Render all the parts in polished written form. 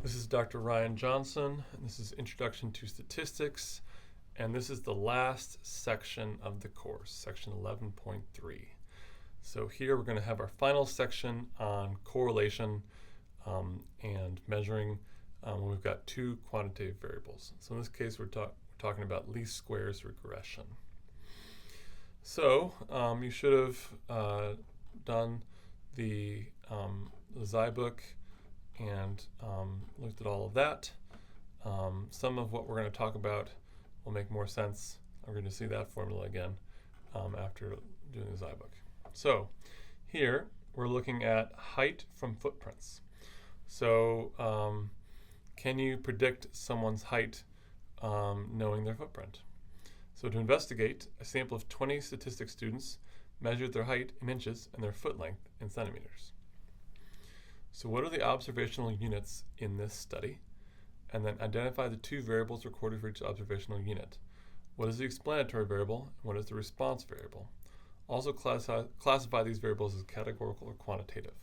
This is Dr. Ryan Johnson, and this is Introduction to Statistics, and this is the last section of the course, section 11.3. So here we're going to have our final section on correlation and measuring when we've got two quantitative variables. So in this case, we're talking about least squares regression. So you should have done the Zybook and looked at all of that. Some of what we're going to talk about will make more sense. We're going to see that formula again after doing the Zybook. So here we're looking at height from footprints. So can you predict someone's height knowing their footprint? So to investigate, a sample of 20 statistics students measured their height in inches and their foot length in centimeters. So what are the observational units in this study? And then identify the two variables recorded for each observational unit. What is the explanatory variable and what is the response variable? Also classify these variables as categorical or quantitative.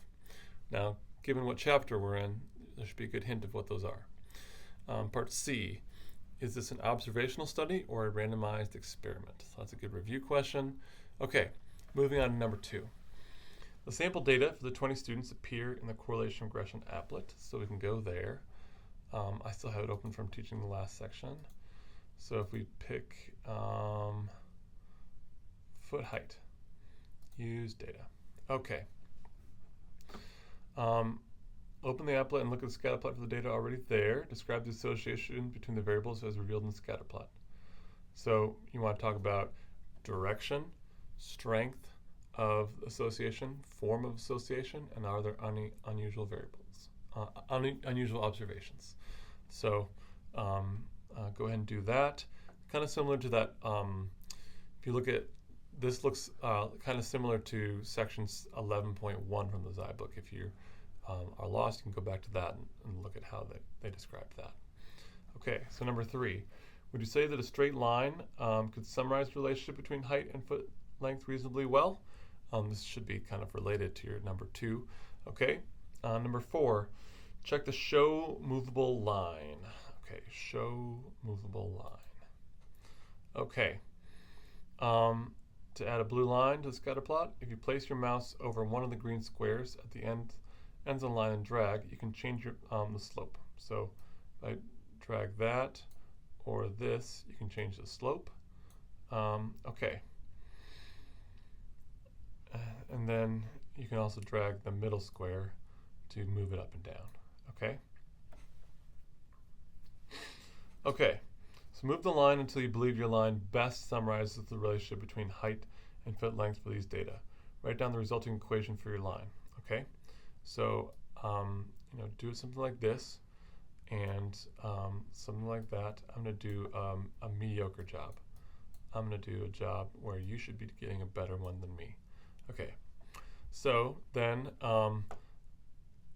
Now, given what chapter we're in, there should be a good hint of what those are. Part C, is this an observational study or a randomized experiment? So that's a good review question. Okay, moving on to number 2. The sample data for the 20 students appear in the correlation regression applet, so we can go there. I still have it open from teaching the last section. So if we pick foot height, use data. Okay. Open the applet and look at the scatter plot for the data already there. Describe the association between the variables as revealed in the scatter plot. So you want to talk about direction, strength of association, form of association, and are there any unusual variables, unusual observations. So go ahead and do that. Kind of similar to that, if you look at, this looks kind of similar to sections 11.1 from the Zybook. If you are lost, you can go back to that and look at how they described that. Okay, so number 3. Would you say that a straight line could summarize the relationship between height and foot length reasonably well? This should be kind of related to your number 2. Okay, number 4, check the show movable line. Okay, show movable line. Okay, to add a blue line to the scatter plot, if you place your mouse over one of the green squares at the ends of the line and drag, you can change your the slope. So if I drag that or this, you can change the slope. Okay. And then you can also drag the middle square to move it up and down. Okay? Okay, so move the line until you believe your line best summarizes the relationship between height and foot length for these data. Write down the resulting equation for your line. Okay? So, do it something like this and something like that. I'm going to do a mediocre job. I'm going to do a job where you should be getting a better one than me. Okay, so then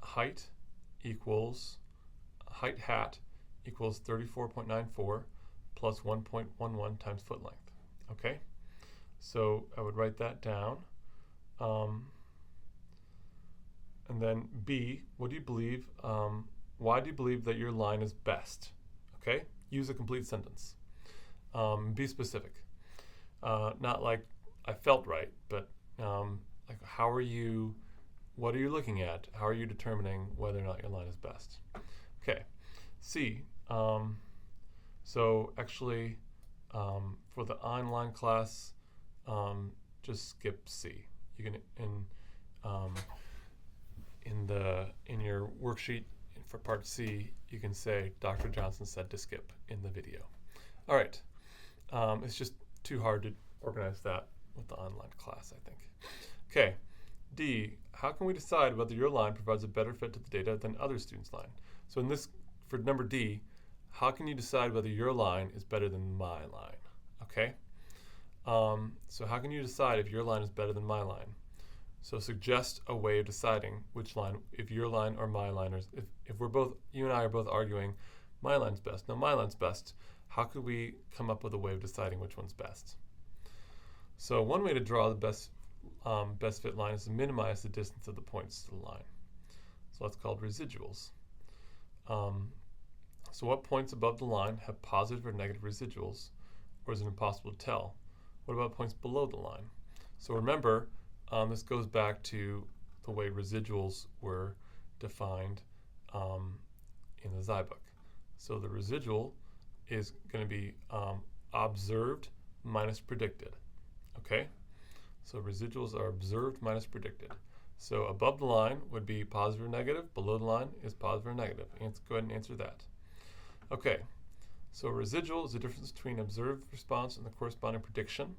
height hat equals 34.94 plus 1.11 times foot length. Okay, so I would write that down. And then B, what do you believe? Why do you believe that your line is best? Okay, use a complete sentence. Be specific. Not like I felt right, but like what are you looking at? How are you determining whether or not your line is best? Okay, C. So actually, for the online class, just skip C. You can in your worksheet for part C, you can say Dr. Johnson said to skip in the video. All right, it's just too hard to organize that with the online class, I think. Okay, D, how can we decide whether your line provides a better fit to the data than other students' line? So for number D, how can you decide whether your line is better than my line? Okay, so how can you decide if your line is better than my line? So suggest a way of deciding which line, if your line or my line, if you and I are both arguing my line's best, no, my line's best, how could we come up with a way of deciding which one's best? So one way to draw the best fit line is to minimize the distance of the points to the line. So that's called residuals. So what points above the line have positive or negative residuals, or is it impossible to tell? What about points below the line? So remember, this goes back to the way residuals were defined in the Zybook. So the residual is going to be observed minus predicted. Okay? So residuals are observed minus predicted. So above the line would be positive or negative. Below the line is positive or negative. Go ahead and answer that. Okay. So residual is the difference between observed response and the corresponding prediction.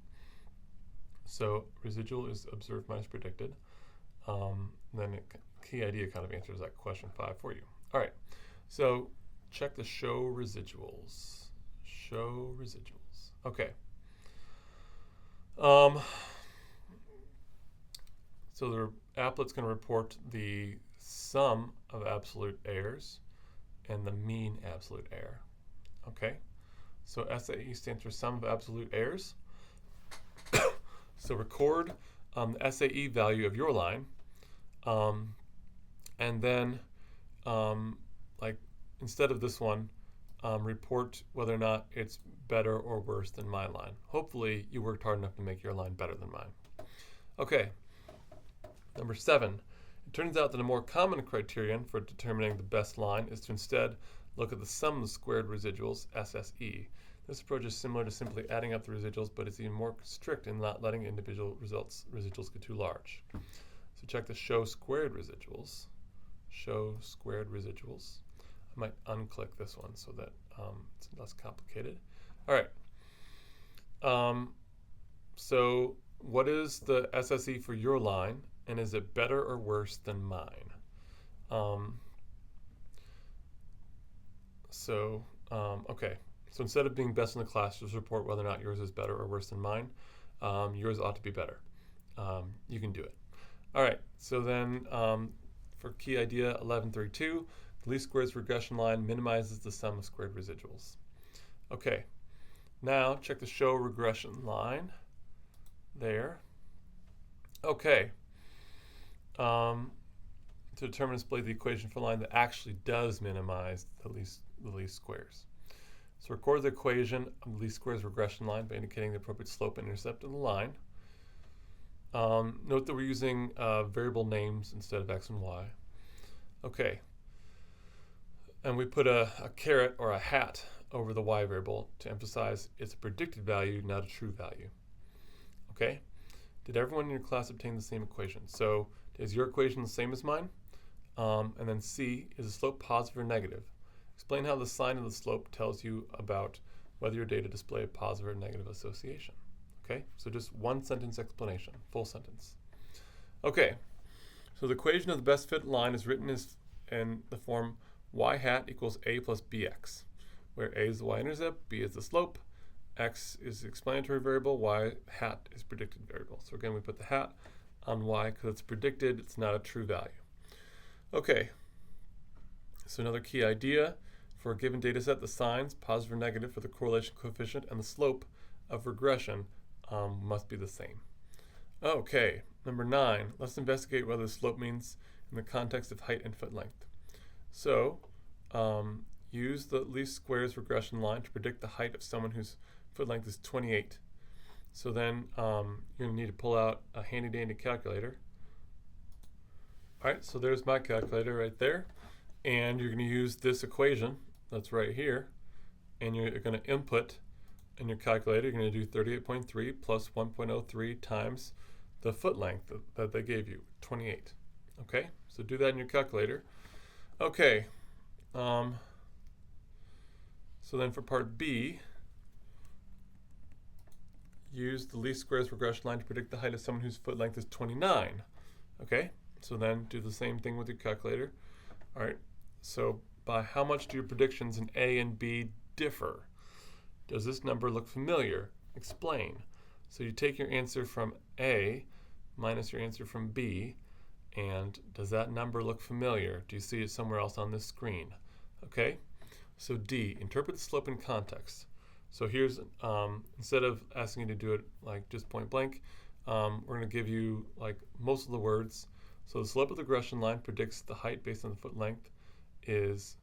So residual is observed minus predicted. Then key idea kind of answers that question 5 for you. All right. So check the show residuals. Show residuals. Okay. So the applet's going to report the sum of absolute errors and the mean absolute error. Okay. So SAE stands for sum of absolute errors. So record the SAE value of your line, and then like instead of this one, report whether or not it's better or worse than my line. Hopefully you worked hard enough to make your line better than mine. Okay, number 7. It turns out that a more common criterion for determining the best line is to instead look at the sum of the squared residuals, SSE. This approach is similar to simply adding up the residuals, but it's even more strict in not letting individual residuals get too large. So check the show squared residuals. Show squared residuals. I might unclick this one so that it's less complicated. All right. So what is the SSE for your line, and is it better or worse than mine? Okay. So instead of being best in the class, just report whether or not yours is better or worse than mine. Yours ought to be better. You can do it. All right. So then for key idea 1132, the least squares regression line minimizes the sum of squared residuals. Okay. Now check the show regression line there. Okay. To determine and display the equation for a line that actually does minimize the least squares. So record the equation of the least squares regression line by indicating the appropriate slope and intercept of the line. Note that we're using variable names instead of x and y. Okay. And we put a caret or a hat over the y variable to emphasize it's a predicted value, not a true value. Okay? Did everyone in your class obtain the same equation? So is your equation the same as mine? And then C, is the slope positive or negative? Explain how the sign of the slope tells you about whether your data display a positive or negative association. Okay, so just one sentence explanation, full sentence. Okay, so the equation of the best fit line is written in the form y hat equals a plus bx, where a is the y-intercept, b is the slope, x is the explanatory variable, y hat is predicted variable. So again, we put the hat on y because it's predicted, it's not a true value. Okay, so another key idea. For a given data set, the signs, positive or negative, for the correlation coefficient and the slope of regression must be the same. Okay, number 9, let's investigate whether the slope means in the context of height and foot length. So, use the least squares regression line to predict the height of someone whose foot length is 28. So then you're going to need to pull out a handy dandy calculator. All right, so there's my calculator right there. And you're going to use this equation that's right here, and you're going to input in your calculator, you're going to do 38.3 plus 1.03 times the foot length that they gave you, 28. Okay, so do that in your calculator. Okay, so then for part B, use the least squares regression line to predict the height of someone whose foot length is 29. Okay, so then do the same thing with your calculator. All right, so by how much do your predictions in A and B differ? Does this number look familiar? Explain. So you take your answer from A minus your answer from B, and does that number look familiar? Do you see it somewhere else on this screen? Okay, so D, interpret the slope in context. So here's, instead of asking you to do it like just point blank, we're going to give you like most of the words. So the slope of the regression line predicts the height based on the foot length is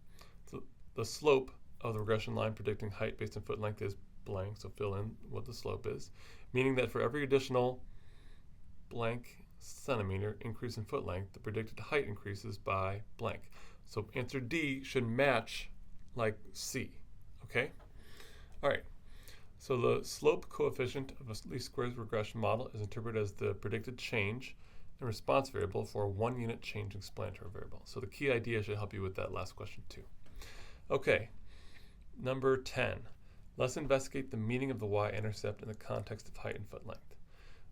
the slope of the regression line predicting height based on foot length is blank, so fill in what the slope is, meaning that for every additional blank centimeter increase in foot length, the predicted height increases by blank. So answer D should match like C, okay? All right, so the slope coefficient of a least squares regression model is interpreted as the predicted change in response variable for a 1 unit change in explanatory variable. So the key idea should help you with that last question too. Okay, number 10. Let's investigate the meaning of the y-intercept in the context of height and foot length.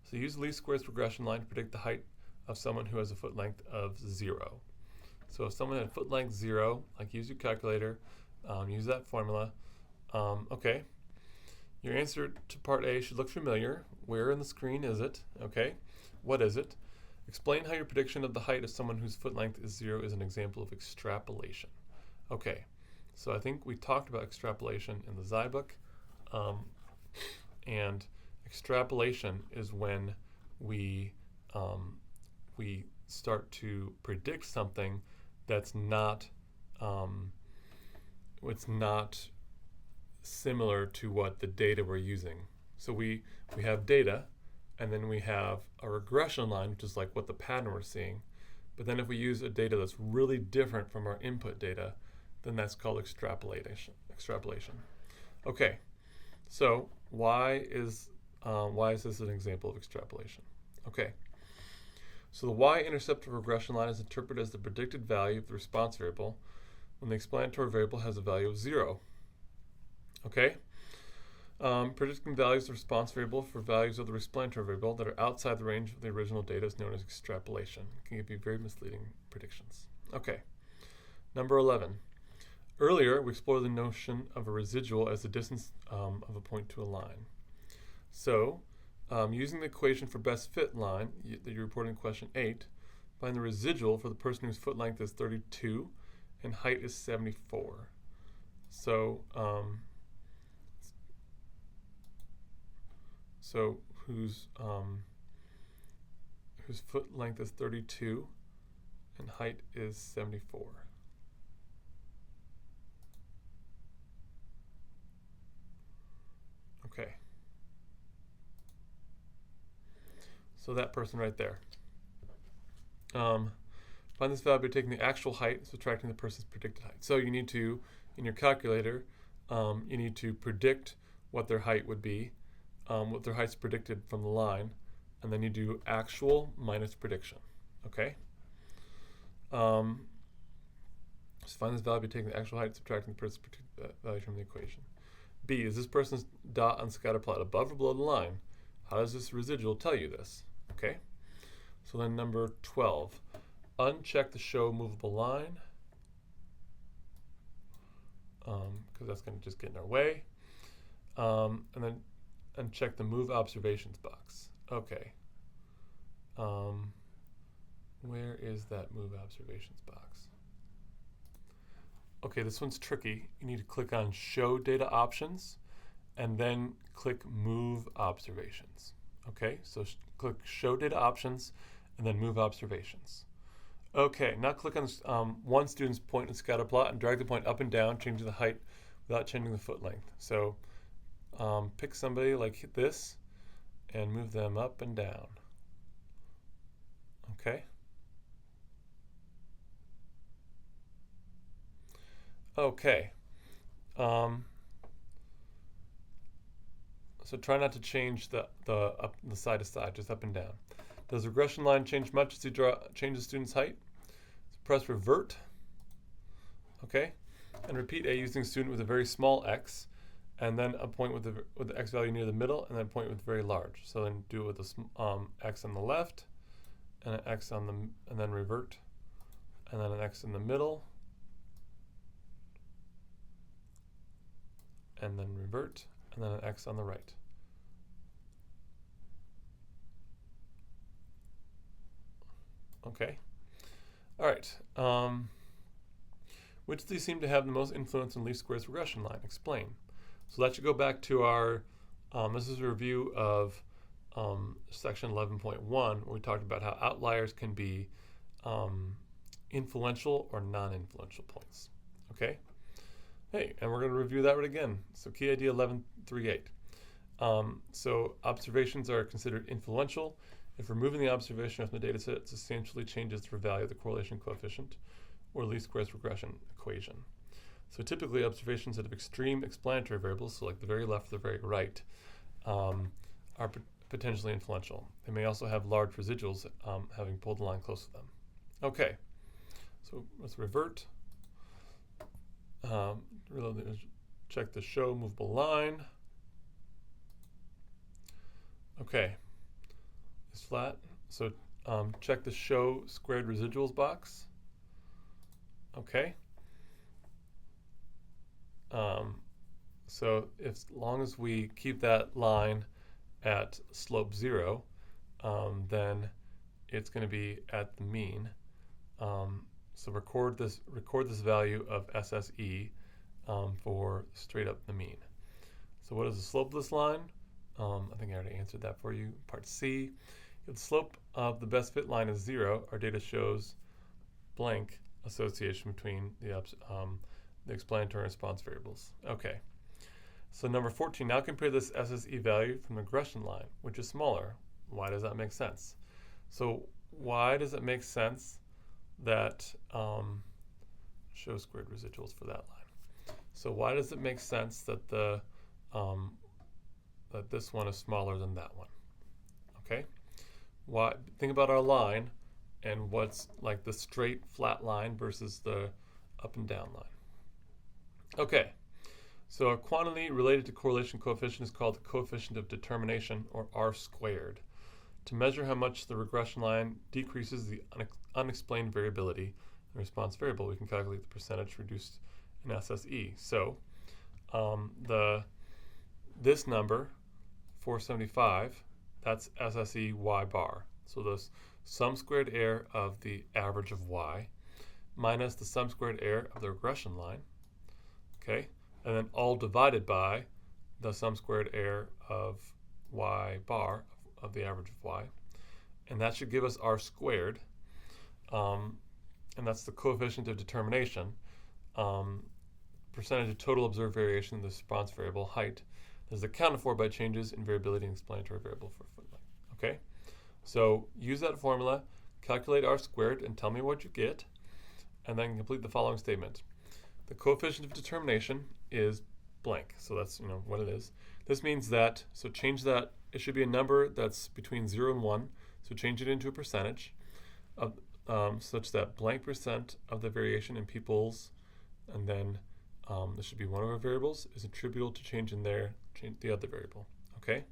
So use the least squares regression line to predict the height of someone who has a foot length of 0. So if someone had foot length 0, like use your calculator, use that formula. Okay, your answer to part A should look familiar. Where in the screen is it? Okay, what is it? Explain how your prediction of the height of someone whose foot length is 0 is an example of extrapolation. Okay, so I think we talked about extrapolation in the Zybook, and extrapolation is when we start to predict something that's not it's not similar to what the data we're using. So we have data, and then we have a regression line, which is like what the pattern we're seeing. But then if we use a data that's really different from our input data, then that's called extrapolation. Okay, so why is this an example of extrapolation? Okay, so the y-intercept of a regression line is interpreted as the predicted value of the response variable when the explanatory variable has a value of 0. Okay, predicting values of the response variable for values of the explanatory variable that are outside the range of the original data is known as extrapolation. It can give you very misleading predictions. Okay, number 11. Earlier, we explored the notion of a residual as the distance of a point to a line. So, using the equation for best fit line that you reported in question 8, find the residual for the person whose foot length is 32 and height is 74. So, whose foot length is 32 and height is 74. Okay. So that person right there. Find this value by taking the actual height, subtracting the person's predicted height. So you need to, in your calculator, you need to predict what their height would be, what their height's predicted from the line, and then you do actual minus prediction. Okay? So find this value by taking the actual height, subtracting the person's predicted value from the equation. B, is this person's dot on the scatter plot above or below the line? How does this residual tell you this? Okay, so then number 12, uncheck the show movable line, because that's going to just get in our way, and then uncheck the move observations box. Okay, where is that move observations box? Okay, this one's tricky. You need to click on Show Data Options and then click Move Observations. Okay, so click Show Data Options and then Move Observations. Okay, now click on one student's point and scatter plot and drag the point up and down, changing the height without changing the foot length. So pick somebody like this and move them up and down. Okay. Okay, so try not to change the side to side, just up and down. Does the regression line change much as you change the student's height? So press revert, okay, and repeat A using a student with a very small x, and then a point with the x value near the middle, and then a point with very large. So then do it with a x on the left, and an x on the, and then revert, and then an x in the middle, and then revert, and then an x on the right. Okay. All right. Which of these seem to have the most influence on least squares regression line? Explain. So that should go back to our, this is a review of section 11.1, where we talked about how outliers can be influential or non-influential points. Okay. Hey, and we're going to review that right again. So key idea 1138. So observations are considered influential if removing the observation from the data set substantially changes the value of the correlation coefficient or least squares regression equation. So typically observations that have extreme explanatory variables, so like the very left or the very right, are potentially influential. They may also have large residuals having pulled the line close to them. Okay, so let's revert. Check the show movable line. Okay, it's flat. So check the show squared residuals box. Okay. So as long as we keep that line at slope 0, then it's going to be at the mean. So record this value of SSE for straight up the mean. So what is the slope of this line? I think I already answered that for you. Part C. If the slope of the best fit line is 0, our data shows blank association between the explanatory and response variables. Okay. So number 14, now compare this SSE value from the regression line, which is smaller. Why does that make sense? So why does it make sense that show squared residuals for that line? So why does it make sense that the that this one is smaller than that one? Okay. Why? Think about our line and what's like the straight flat line versus the up and down line. Okay. So a quantity related to correlation coefficient is called the coefficient of determination, or R squared. To measure how much the regression line decreases the unexplained variability in the response variable, we can calculate the percentage reduced in SSE. So this number, 475, that's SSE y bar. So the sum squared error of the average of y minus the sum squared error of the regression line, okay, and then all divided by the sum squared error of y bar of the average of y, and that should give us R squared, and that's the coefficient of determination, percentage of total observed variation in the response variable height that is accounted for by changes in variability and explanatory variable for foot length. Okay, so use that formula, calculate R squared, and tell me what you get, and then complete the following statement. The coefficient of determination is blank, so that's what it is. This means that, so change that, it should be a number that's between 0 and 1, so change it into a percentage of, such that blank percent of the variation in people's, and then this should be one of our variables, is attributable to change in the other variable. Okay?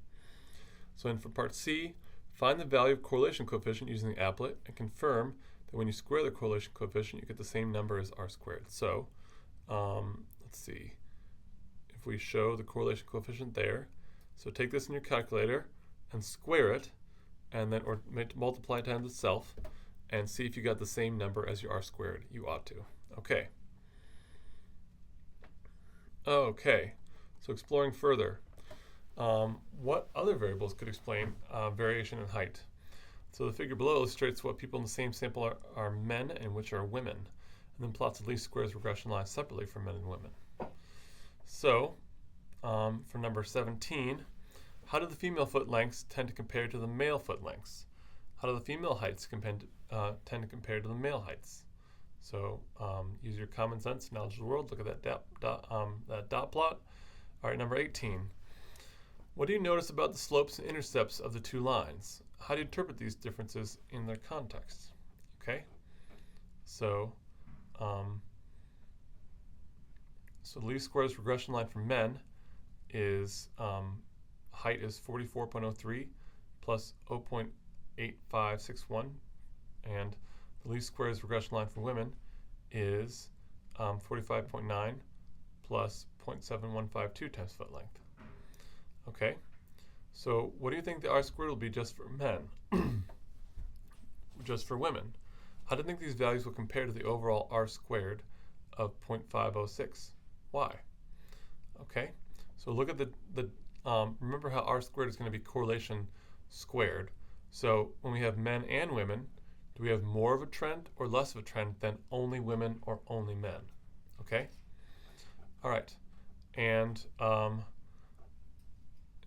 So then for part C, find the value of correlation coefficient using the applet and confirm that when you square the correlation coefficient, you get the same number as R squared. So let's see. If we show the correlation coefficient there, so take this in your calculator and square it, and then multiply it times itself, and see if you got the same number as your R squared. You ought to. Okay. Okay. So exploring further, what other variables could explain variation in height? So the figure below illustrates what people in the same sample are men and which are women, and then plots the least squares regression lines separately for men and women. So for number 17, how do the female foot lengths tend to compare to the male foot lengths? How do the female heights tend to compare to the male heights? So use your common sense, knowledge of the world. Look at that dot plot. All right, number 18. What do you notice about the slopes and intercepts of the two lines? How do you interpret these differences in their context? Okay, so so the least squares regression line for men is height is 44.03 plus 0.8561, and the least squares regression line for women is 45.9 plus 0.7152 times foot length. Okay, so what do you think the R squared will be just for men? Just for women? How do you think these values will compare to the overall R squared of 0.506? Why? Okay, so look at remember how R squared is going to be correlation squared. So when we have men and women, do we have more of a trend or less of a trend than only women or only men? Okay, All right, and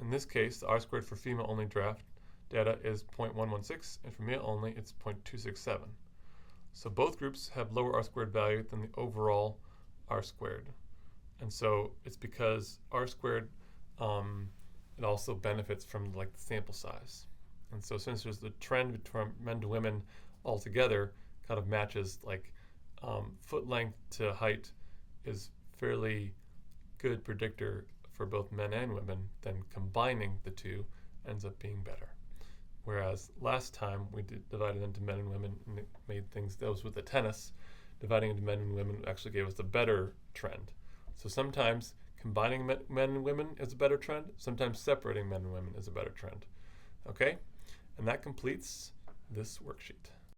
in this case, the R-squared for female-only draft data is 0.116, and for male-only, it's 0.267. So both groups have lower R-squared value than the overall R-squared. And so it's because R-squared, it also benefits from like the sample size. And so since there's the trend between men to women altogether kind of matches, like foot length to height is fairly good predictor for both men and women, then combining the two ends up being better. Whereas last time we divided into men and women and it made things, that was with the tennis, dividing into men and women actually gave us a better trend. So sometimes combining men and women is a better trend, sometimes separating men and women is a better trend. Okay? And that completes this worksheet.